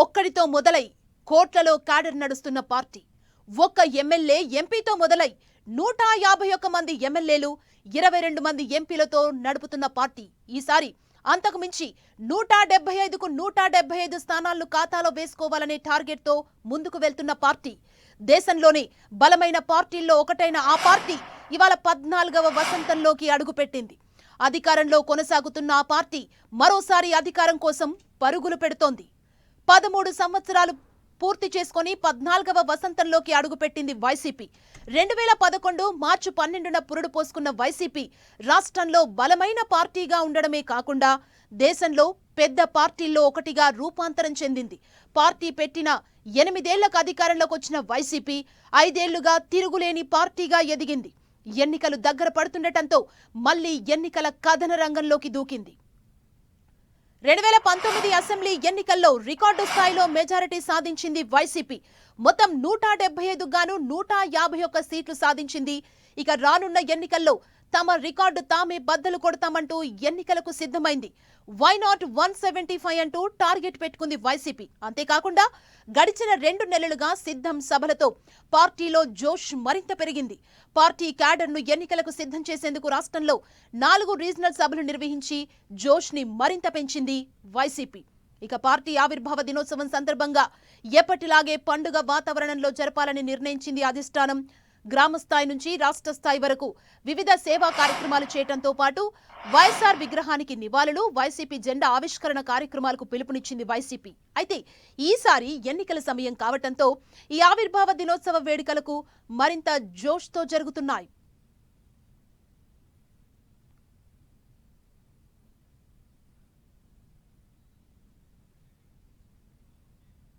ఒక్కడితో మొదలై కోట్లలో క్యాడర్ నడుస్తున్న పార్టీ. ఒక్క ఎమ్మెల్యే ఎంపీతో మొదలై 151 మంది ఎమ్మెల్యేలు 22 మంది ఎంపీలతో నడుపుతున్న పార్టీ. ఈసారి అంతకు మించి 175కు 175 స్థానాలను ఖాతాలో వేసుకోవాలనే టార్గెట్తో ముందుకు వెళ్తున్న పార్టీ. దేశంలోనే బలమైన పార్టీల్లో ఒకటైన ఆ పార్టీ ఇవాళ 14వ వసంతంలోకి అడుగుపెట్టింది. అధికారంలో కొనసాగుతున్న ఆ పార్టీ మరోసారి అధికారం కోసం పరుగులు పెడుతోంది. 13 సంవత్సరాలు పూర్తి చేసుకుని 14వ వసంతంలోకి అడుగుపెట్టింది వైసీపీ. 2011 మార్చి 12న పురుడు పోసుకున్న వైసీపీ రాష్ట్రంలో బలమైన పార్టీగా ఉండడమే కాకుండా దేశంలో పెద్ద పార్టీల్లో ఒకటిగా రూపాంతరం చెందింది. పార్టీ పెట్టిన 8 ఏళ్లకు అధికారంలోకి వచ్చిన వైసీపీ 5 ఏళ్లుగా తిరుగులేని పార్టీగా ఎదిగింది. ఎన్నికలు దగ్గర పడుతుండటంతో మళ్లీ ఎన్నికల కథన రంగంలోకి దూకింది. 2019 అసెంబ్లీ ఎన్నికల్లో రికార్డు స్థాయిలో మెజారిటీ సాధించింది వైసీపీ. మొత్తం 175 గాను 151 సీట్లు సాధించింది. ఇక రానున్న ఎన్నికల్లో తమ రికార్డు తామే బద్దలు కొడతామంటూ ఎన్నికలకు సిద్ధమైంది. వై నాట్ 175 అంటూ టార్గెట్ పెట్టుకుంది వైసీపీ. అంతేకాకుండా గడిచిన 2 నెలలుగా సిద్ధం సభలతో పార్టీలో జోష్ మరింత పెరిగింది. పార్టీ క్యాడర్ను ఎన్నికలకు సిద్ధం చేసేందుకు రాష్ట్రంలో 4 రీజనల్ సభలు నిర్వహించి జోష్ ని మరింత పెంచింది వైసీపీ. ఇక పార్టీ ఆవిర్భావ దినోత్సవం సందర్భంగా ఎప్పటిలాగే పండుగ వాతావరణంలో జరపాలని నిర్ణయించింది అధిష్టానం. గ్రామ స్థాయి నుంచి రాష్ట్ర స్థాయి వరకు వివిధ సేవా కార్యక్రమాలు చేయడంతో పాటు వైఎస్ఆర్ విగ్రహానికి నివాళులు, వైసీపీ జెండా ఆవిష్కరణ కార్యక్రమాలకు పిలుపునిచ్చింది వైసీపీ. అయితే ఈసారి ఎన్నికల సమయం కావటంతో ఈ ఆవిర్భావ దినోత్సవ వేడుకలకు మరింత జోష్తో జరుగుతున్నాయి.